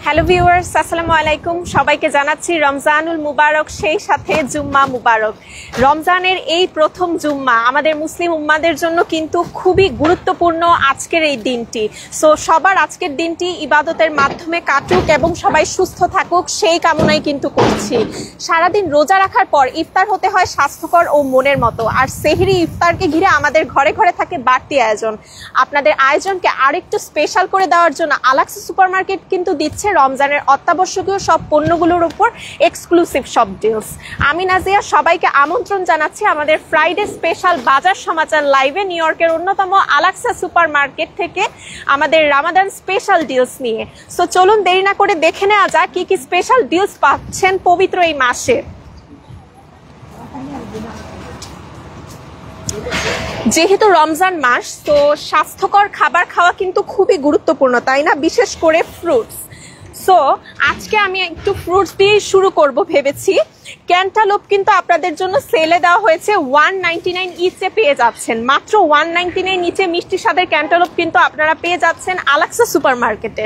Hello viewers, আসসালামু আলাইকুম। সবাইকে জানাচ্ছি রমজানুল মুবারক, সেই সাথে জুম্মা মুবারক। রমজানের এই প্রথম জুম্মা আমাদের মুসলিম উম্মাদের জন্য কিন্তু খুবই গুরুত্বপূর্ণ আজকের এই দিনটি। সো সবার আজকের দিনটি ইবাদতের মাধ্যমে কাটুক এবং সবাই সুস্থ থাকুক, সেই কামনাই কিন্তু করছি। সারাদিন রোজা রাখার পর ইফতার হতে হয় স্বাস্থ্যকর ও মনের মতো, আর সেহরি ইফতারকে ঘিরে আমাদের ঘরে ঘরে থাকে বাড়তি আয়োজন। আপনাদের আয়োজনকে আরেকটু স্পেশাল করে দেওয়ার জন্য আলাক্সা সুপারমার্কেট কিন্তু দিচ্ছে রমজানের অত্যাবশ্যকীয় সব পণ্যগুলোর উপর এক্সক্লুসিভ সব ডিলস। আমি নাজিয়া সবাইকে আমন্ত্রণ জানাচ্ছি আমাদের ফ্রাইডে স্পেশাল বাজার সমাচার লাইভে নিউ ইয়র্কের অন্যতম আলাক্সা সুপারমার্কেট থেকে আমাদের রামাদান স্পেশাল ডিলস নিয়ে। সো চলুন দেরি না করে দেখে নেওয়া যাক কি কি স্পেশাল ডিলস পাচ্ছেন পবিত্র এই মাসে। যেহেতু রমজান মাস, তো স্বাস্থ্যকর খাবার খাওয়া কিন্তু খুবই গুরুত্বপূর্ণ, তাই না? বিশেষ করে ফ্রুটস। সো আজকে আমি একটু ফ্রুটস দিয়ে শুরু করব ভেবেছি। ক্যান্টালুপ কিন্তু আপনাদের জন্য সেলে দেওয়া হয়েছে 199 ইচে পেয়ে যাচ্ছেন, মাত্র 199 ইচে মিষ্টি স্বাদের ক্যান্টালুপ কিন্তু আপনারা পেয়ে যাচ্ছেন আলাক্সা সুপারমার্কেটে।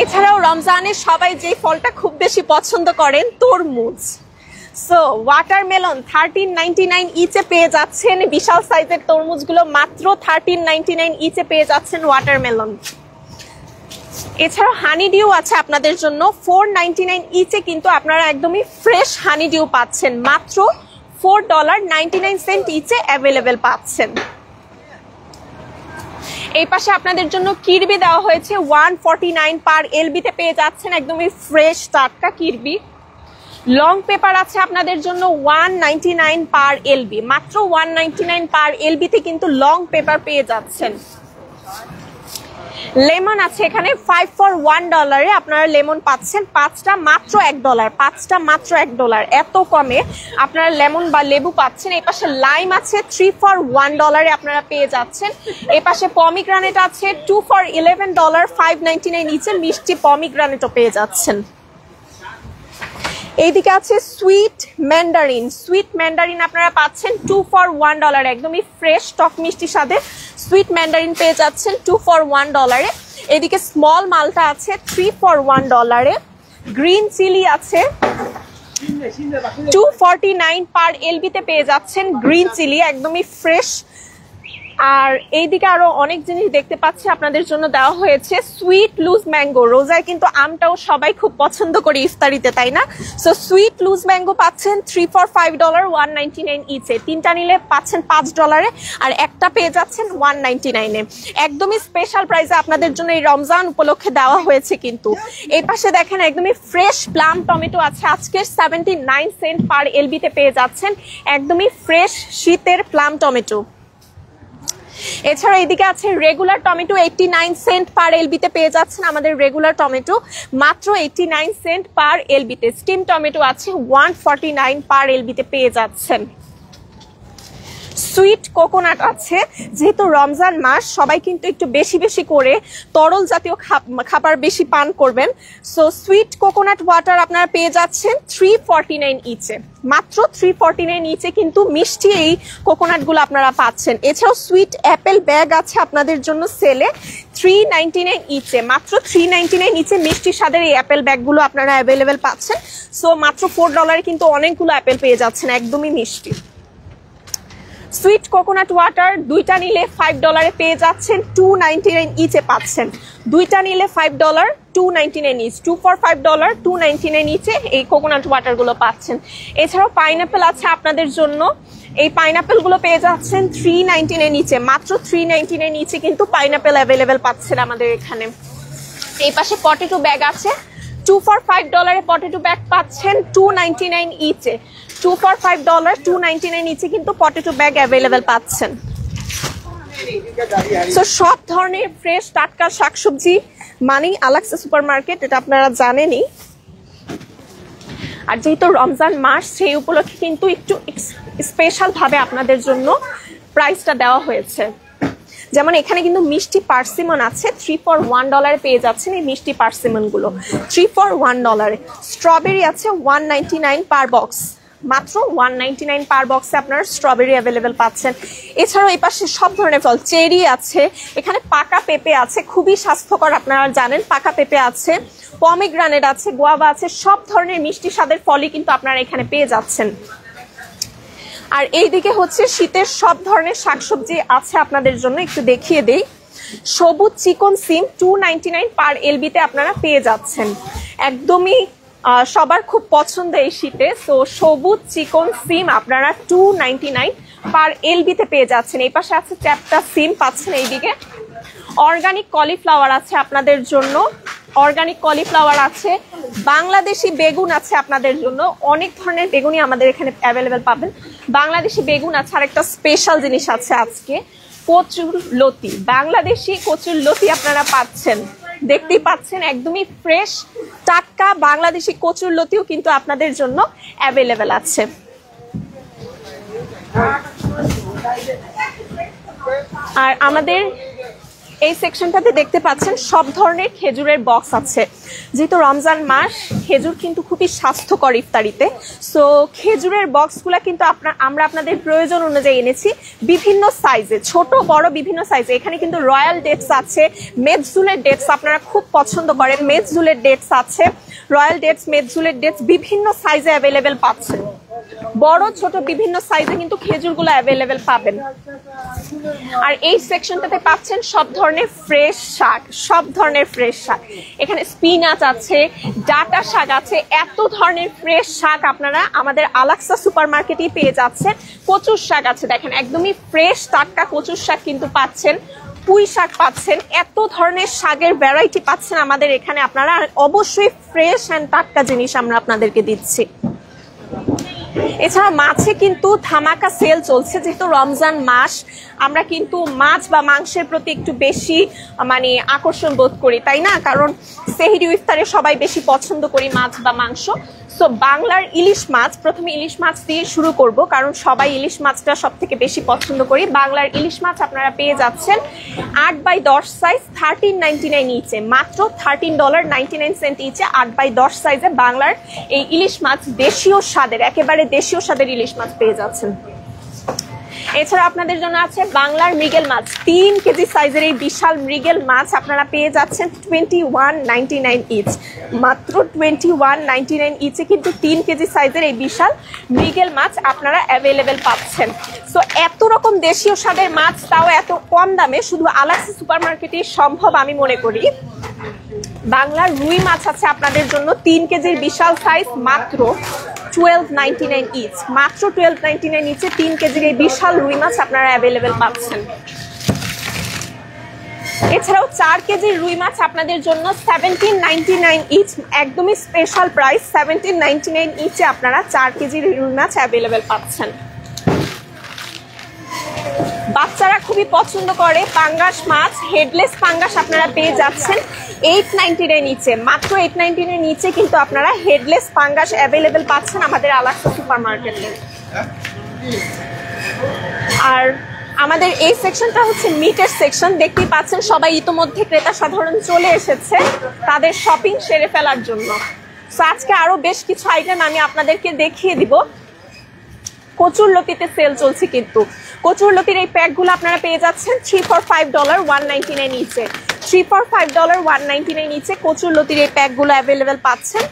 এছাড়াও রমজানে সবাই যে ফলটা খুব বেশি পছন্দ করেন, তরমুজ। সো ওয়াটারমেলন 1399 ইচে পেয়ে যাচ্ছেন, বিশাল সাইজের তরমুজগুলো মাত্র 1399 ইচে পেয়ে যাচ্ছেন ওয়াটারমেলন। এছাড়াও হানি ডিউ আছে আপনাদের জন্য 499 ইচে, কিন্তু আপনারা একদমই ফ্রেশ হানি ডিউ পাচ্ছেন, মাত্র $4.99 ইচে অ্যাভেলেবেল পাচ্ছেন। এই পাশে আপনাদের জন্য কিরবি দেওয়া হয়েছে 149 পার এলবিতে পেয়ে যাচ্ছেন একদমই ফ্রেশ টাটকা কিরবি। লং পেপার আছে আপনাদের জন্য 199 পার এলবি, মাত্র 199 পার এলবিতে কিন্তু লং পেপার পেয়ে যাচ্ছেন। লেমন আছে এখানে 5 for $1 আপনারা লেমন পাচ্ছেন, পাঁচটা মাত্র $1, পাঁচটা মাত্র $1। এত কমে আপনারা লেমন বা লেবু পাচ্ছেন। এই পাশে লাইম আছে 3 for $1 আপনারা পেয়ে যাচ্ছেন। এই পাশে পমিগ্রানেট আছে 2 for $11, 599 নিচে মিষ্টি পমিগ্রানেটও পেয়ে যাচ্ছেন। এইদিকে আছে সুইট ম্যান্ডারিন, সুইট ম্যান্ডারিন আপনারা পাচ্ছেন 2 for $1, একদমই ফ্রেশ টক মিষ্টি স্বাদে সুইট ম্যান্ডারিন পেয়ে যাচ্ছেন 2 for $1। এদিকে স্মল মালটা আছে 3 for $1। গ্রিন চিলি আছে 249 পার এলবিতে পেয়ে যাচ্ছেন গ্রিন চিলি, একদমই ফ্রেশ। আর এইদিকে আরো অনেক জিনিস দেখতে পাচ্ছি আপনাদের জন্য দেওয়া হয়েছে। সুইট লুজ ম্যাঙ্গো, রোজায় কিন্তু আমটাও সবাই খুব পছন্দ করে ইফতারিতে, তাই না? সো সুইট লুজ ম্যাঙ্গো পাচ্ছেন 3 for $5, 199 ইচে। তিনটা নিলে পাচ্ছেন $5 আর একটা পেয়ে যাচ্ছেন 199-এ। একদমই স্পেশাল প্রাইসে আপনাদের জন্য এই রমজান উপলক্ষে দেওয়া হয়েছে কিন্তু। এই পাশে দেখেন একদমই ফ্রেশ প্লাম টমেটো আছে আজকের 79 সেন্ট পার এলবিতে পেয়ে যাচ্ছেন, একদমই ফ্রেশ শীতের প্লাম টমেটো। এছাড়া এদিকে আছে রেগুলার টমেটো 89 সেন্ট পার এলবিতে পেয়ে যাচ্ছেন আমাদের রেগুলার টমেটো, মাত্র 89 সেন্ট পার এলবিতে। স্টিম টমেটো আছে 149 পার এলবিতে পেয়ে যাচ্ছেন। সুইট কোকোনাট আছে, যেহেতু রমজান মাস সবাই কিন্তু একটু বেশি বেশি করে তরল জাতীয় খাবার বেশি পান করবেন। সো সুইট কোকোনাট ওয়াটার আপনারা পেয়ে যাচ্ছেন 349 ইচে, মাত্র 349 ইচে কিন্তু মিষ্টি এই কোকোনাটগুলো আপনারা পাচ্ছেন। এছাড়াও সুইট অ্যাপেল ব্যাগ আছে আপনাদের জন্য সেলে 399 ইচে, মাত্র 399 ইচে মিষ্টি স্বাদের এই অ্যাপেল ব্যাগগুলো আপনারা অ্যাভেলেবেল পাচ্ছেন। সো মাত্র $4 কিন্তু অনেকগুলো অ্যাপেল পেয়ে যাচ্ছেন, একদমই মিষ্টি। সুইট কোকোনাট ওয়াটার দুইটা নিলে $5 পেয়ে যাচ্ছেন, 299 ইচে পাচ্ছেন। দুইটা নিলে $5, 299 ইচ, 2 for $5, 299 ইচে এই কোকোনাট ওয়াটার গুলো পাচ্ছেন। এছাড়াও পাইনাপেল আছে আপনাদের জন্য, এই পাইনাপেল গুলো পেয়ে যাচ্ছেন 399 ইচে, মাত্র 399 ইচে কিন্তু পাইনাপেল অ্যাভেলেবেল পাচ্ছেন আমাদের এখানে। এই পাশে পটেটো ব্যাগ আছে 2 for $5 পটেটো ব্যাগ পাচ্ছেন 299 ইচে, 2 for $5, 299 ইচে কিন্তু পটেটো ব্যাগ অ্যাভেলেবেল পাচ্ছেন। সো সব ধরনের ফ্রেশ টাটকা শাকসবজি মানেই আলাক্সা সুপারমার্কেট, এটা আপনারা জানেনই। আর যেহেতু রমজান মাস, সেই উপলক্ষে কিন্তু একটু স্পেশাল ভাবে আপনাদের জন্য প্রাইসটা দেওয়া হয়েছে। যেমন এখানে কিন্তু মিষ্টি পার্সিমন আছে 3 for $1 পেয়ে যাচ্ছেন এই মিষ্টি পার্সিমন গুলো 3 for $1। স্ট্রবেরি আছে 199 পার বক্স, মাত্র 199 পার বক্সে আপনারা স্ট্রবেরি অ্যাভেলেবেল পাচ্ছেন। এছাড়াও এই পাশে সব ধরনের ফল, চেরি আছে, এখানে পাকা পেঁপে আছে, খুবই স্বাস্থ্যকর আপনারা জানেন, পাকা পেঁপে আছে, পমিগ্রানেট আছে, গোয়াভা আছে, সব ধরনের মিষ্টি স্বাদের ফলই কিন্তু আপনারা এখানে পেয়ে যাচ্ছেন। আর এইদিকে হচ্ছে শীতের সব ধরনের শাকসবজি আছে আপনাদের জন্য, একটু দেখিয়ে দেই। সবুজ চিকন সিম 299 পার এলবিতে আপনারা পেয়ে যাচ্ছেন, একদমই সবার খুব পছন্দ এই শীতে। তো সবুজ চিকন সিম আপনারা 299 পার এলবিতে পেয়ে যাচ্ছেন। এই পাশে আছে চ্যাপ্টা সিম পাচ্ছেন। এইদিকে অর্গানিক কলিফ্লাওয়ার আছে আপনাদের জন্য, অর্গানিক কলিফ্লাওয়ার আছে, বাংলাদেশি বেগুন আছে আপনাদের জন্য, অনেক ধরনের বেগুনই আমাদের এখানে অ্যাভেলেবেল পাবেন। বাংলাদেশি বেগুন আছে, আর একটা স্পেশাল জিনিস আছে আজকে, কচুর লতি, বাংলাদেশি কচুর লতি আপনারা পাচ্ছেন, দেখতেই পাচ্ছেন একদমই ফ্রেশ টাটকা বাংলাদেশি কচুর লতিও কিন্তু আপনাদের জন্য অ্যাভেলেবেল আছে। আর আমাদের এই সেকশনটাতে দেখতে পাচ্ছেন সব ধরনের খেজুরের বক্স আছে। যেহেতু রমজান মাস, খেজুর কিন্তু খুবই স্বাস্থ্যকর ইফতারিতে, সো খেজুরের বক্সগুলো কিন্তু আমরা আপনাদের প্রয়োজন অনুযায়ী এনেছি, বিভিন্ন সাইজে, ছোট বড় বিভিন্ন সাইজে। এখানে কিন্তু রয়্যাল ডেটস আছে, মেজজুলের ডেটস আপনারা খুব পছন্দ করেন, মেজজুলের ডেটস আছে, রয়্যাল ডেটস, মেজজুলের ডেটস বিভিন্ন সাইজে অ্যাভেলেবেল পাচ্ছেন, বড় ছোট বিভিন্ন সাইজে কিন্তু খেজুরগুলো অ্যাভেলেবেল পাবেন। আর এই সেকশনটাতে পাচ্ছেন সব ধরনের ফ্রেশ শাক, সব ধরনের ফ্রেশ শাক, এখানে স্পিনাচ আছে, ডাটা শাক আছে, এত ধরনের ফ্রেশ শাক আপনারা আমাদের আলাক্সা সুপার মার্কেটেই পেয়ে যাচ্ছেন। কচুর শাক আছে, দেখেন একদমই ফ্রেশ টাটকা কচুর শাক কিন্তু পাচ্ছেন, পুঁই শাক পাচ্ছেন, এত ধরনের শাকের ভ্যারাইটি পাচ্ছেন আমাদের এখানে আপনারা। অবশ্যই ফ্রেশ অ্যান্ড টাটকা জিনিস আমরা আপনাদেরকে দিচ্ছি। এছাড়া মাছে কিন্তু ধামাকা সেল চলছে, যেহেতু রমজান মাস, আমরা কিন্তু মাছ বা মাংসের প্রতি একটু বেশি আকর্ষণ বোধ করি, তাই না? কারণ সেহরি ইফতারে সবাই বেশি পছন্দ করি মাছ বা মাংস। সো বাংলার ইলিশ মাছ, প্রথমে ইলিশ মাছ দিয়ে শুরু করব, কারণ সবাই ইলিশ মাছটা সব থেকে বেশি পছন্দ করি। বাংলার ইলিশ মাছ আপনারা পেয়ে যাচ্ছেন 8x10 সাইজ 13.99 ইচে, মাত্র $13.99 ইচে 8x10 সাইজে বাংলার এই ইলিশ মাছ, দেশীয় স্বাদের, একেবারে দেশীয় স্বাদের ইলিশ মাছ পেয়ে যাচ্ছেন। এছাড়া আপনাদের জন্য আছে বাংলার মৃগেল মাছ, 3 কেজি সাইজের এই বিশাল মৃগেল মাছ আপনারা পেয়ে যাচ্ছেন 21.99 ইচ, মাত্র 21.99 ইচে কিন্তু 3 কেজি সাইজের এই বিশাল মৃগেল মাছ আপনারা অ্যাভেলেবেল পাচ্ছেন। সো এত রকম দেশীয় স্বাদের মাছ, তাও এত কম দামে, শুধু আলাক্সা সুপার মার্কেটে সম্ভব আমি মনে করি। বাংলার রুই মাছ আছে আপনাদের জন্য 3 কেজির বিশাল সাইজ, মাত্র 12.99 ইচ, মাত্র 12.99 ইচে 3 কেজির এই বিশাল রুই মাছ আপনারা অ্যাভেলেবেল পাচ্ছেন। এছাড়াও 4 কেজির রুই মাছ আপনাদের জন্য 17.99 ইচ, একদমই স্পেশাল প্রাইস, 17.99 ইচে আপনারা 4 কেজির রুই মাছ অ্যাভেলেবেল পাচ্ছেন। বাচ্চারা খুবই পছন্দ করে পাঙ্গাস মাছ, হেডলেস পাঙ্গাস আপনারা পেয়ে যাচ্ছেন 8.99 নিচে, মাত্র 8.99 নিচে কিন্তু আপনারা হেডলেস পাঙ্গাস অ্যাভেলেবেল পাচ্ছেন আমাদের আলাক্সা সুপার মার্কেটে। আর আমাদের এই সেকশনটা হচ্ছে মিটের সেকশন, দেখতেই পাচ্ছেন সবাই ইতোমধ্যে ক্রেতা সাধারণ চলে এসেছে তাদের শপিং সেরে ফেলার জন্য। সো আজকে আরো বেশ কিছু আইটেম আমি আপনাদেরকে দেখিয়ে দিব। কচুর লতিতে সেল চলছে, কিন্তু কচুর লতির এই প্যাকগুলো আপনারা পেয়ে যাচ্ছেন $3 for $5 $199 নিচে, $3 for $5 $199 নিচে কচুর লতির এই প্যাকগুলো অ্যাভেলেবেল পাচ্ছেন।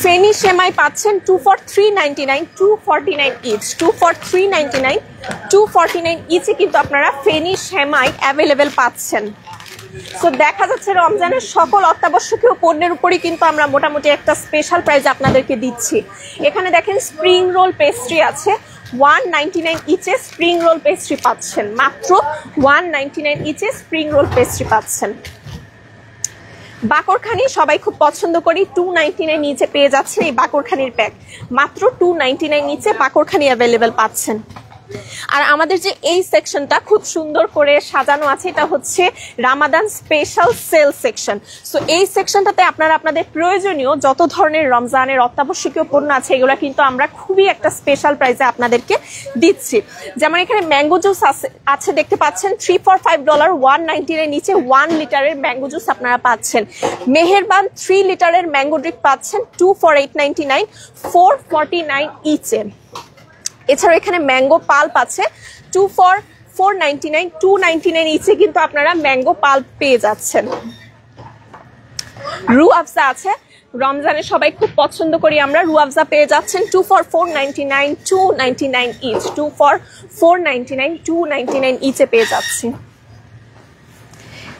ফেনি সেমাই পাচ্ছেন 2 for $399 $249 ইচ, 2 for $399 $249 ইচে কিন্তু আপনারা ফেনি সেমাই অ্যাভেলেবেল পাচ্ছেন। সো দেখা যাচ্ছে রমজানের সকল অত্যাবশ্যকীয় পণ্যের উপরই কিন্তু আমরা মোটামুটি একটা স্পেশাল প্রাইস আপনাদেরকে দিচ্ছি। এখানে দেখেন স্প্রিং রোল পেস্ট্রি আছে, 199 ইচে স্প্রিং রোল পেস্ট্রি পাচ্ছেন, মাত্র 199 ইচে স্প্রিং রোল পেস্ট্রি পাচ্ছেন। বাকরখানি সবাই খুব পছন্দ করি, 299 নিচে পেয়ে যাচ্ছেন এই বাকরখানির প্যাক, মাত্র 299 নিচে বাকরখানি অ্যাভেলেবেল পাচ্ছেন। আর আমাদের যে এই সেকশনটা খুব সুন্দর করে সাজানো আছে, এটা হচ্ছে Ramadan special sale section. So এই সেকশনটাতে আপনারা আপনাদের প্রয়োজনীয় যত ধরনের রমজানের অত্যাবশ্যকীয় পণ্য আছে এগুলো কিন্তু আমরা খুবই একটা স্পেশাল প্রাইসে আপনাদেরকে দিচ্ছি। যেমন এখানে ম্যাঙ্গো জুস আছে দেখতে পাচ্ছেন $3 for $5, 199 নিচে 1 লিটারের ম্যাঙ্গো জুস আপনারা পাচ্ছেন। মেহেরবান 3 লিটারের ম্যাঙ্গো ড্রিঙ্ক পাচ্ছেন $2 for $8.99, $4.49 ইচে। এছাড়া এখানে ম্যাঙ্গো পাল্প আছে $2 for $4.99, $2.99 ইচে কিন্তু আপনারা ম্যাঙ্গো পাল্প পেয়ে যাচ্ছেন। রু আফজা আছে, রমজানে সবাই খুব পছন্দ করি আমরা, রু আফজা পেয়ে যাচ্ছেন $2 for $4.99, $2.99 ইচ, $2 for $4.99, $2.99 ইচে পেয়ে যাচ্ছি।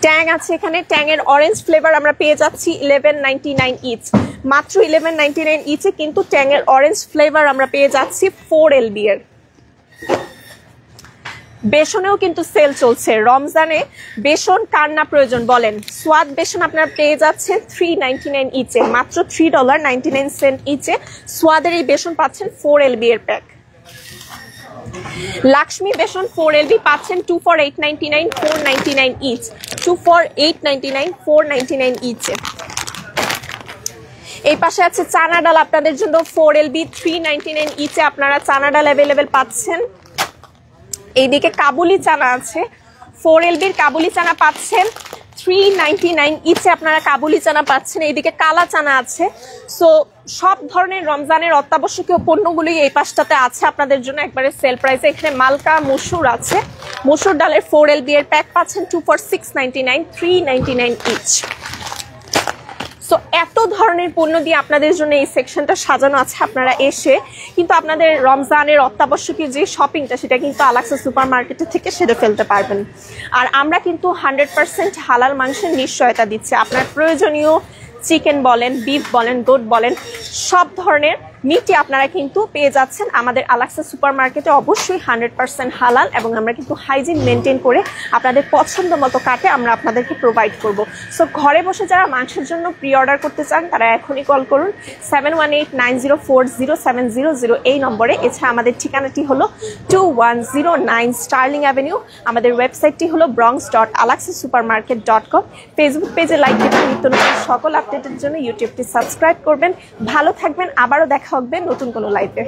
ট্যাং আছে এখানে, ট্যাংয়ের অরেঞ্জ ফ্লেভার আমরা পেয়ে যাচ্ছি $11.99 ইচ, মাত্র $11.99 ইচে কিন্তু ট্যাংয়ের অরেঞ্জ ফ্লেভার আমরা পেয়ে যাচ্ছি 4 LB এর। বেসনেও কিন্তু সেল চলছে রমজানে, বেসন কার না প্রয়োজন বলেন। সোয়াদ বেসন আপনারা পেয়ে যাচ্ছেন $3.99 ইচে, মাত্র $3.99 ইচে সোয়াদের এই বেসন পাচ্ছেন 4 LB এর প্যাক। লাক্ষ্মী বেসন 4 LB পাচ্ছেন $2 for $8.99, $4.99 ইচ, $2 for $8.99, $4.99 ইচে। এই পাশে আছে চানা ডাল আপনাদের জন্য 4 LB, $3.99 ইচে আপনারা চানা ডাল অ্যাভেলেবেল পাচ্ছেন। এইদিকে কাবুলি চানা আছে, 4 LB কাবুলি চানা পাচ্ছেন $3.99 ইচে আপনারা কাবুলি চানা পাচ্ছেন। এইদিকে কালা চানা আছে। সো সব ধরনের রমজানের অত্যাবশ্যকীয় পণ্যগুলি এই পাশটাতে আছে আপনাদের জন্য একবারে সেল প্রাইসে। এখানে মালকা মসুর আছে, মসুর ডালের 4 LB এর প্যাক পাচ্ছেন $2 for $6.99, $3.99 ইচ। সো এত ধরনের পণ্য দিয়ে আপনাদের জন্য এই সেকশনটা সাজানো আছে, আপনারা এসে কিন্তু আপনাদের রমজানের অত্যাবশ্যকীয় যে শপিংটা সেটা কিন্তু আলাক্সা সুপার মার্কেটের থেকে সেরে ফেলতে পারবেন। আর আমরা কিন্তু 100% হালাল মাংসের নিশ্চয়তা দিচ্ছি। আপনার প্রয়োজনীয় চিকেন বলেন, বিফ বলেন, গোট বলেন, সব ধরনের মিটই আপনারা কিন্তু পেয়ে যাচ্ছেন আমাদের আলাক্সা সুপার মার্কেটে। অবশ্যই 100% হালাল এবং আমরা কিন্তু হাইজিন মেনটেন করে আপনাদের পছন্দ মতো কাটে আমরা আপনাদেরকে প্রোভাইড করব। সো ঘরে বসে যারা মাংসের জন্য প্রি অর্ডার করতে চান তারা এখনই কল করুন 7189040700 এই নম্বরে। এছাড়া আমাদের ঠিকানাটি হলো 2109 স্টার্লিং অ্যাভিনিউ। আমাদের ওয়েবসাইটটি হলো bronx.alaxasupermarket.com। ফেসবুক পেজে লাইক দিবেন, নিত্য নতুন সকল আপডেটের জন্য ইউটিউবটি সাবস্ক্রাইব করবেন। ভালো থাকবেন, আবারও দেখা হবে নতুন কোনো লাইভে।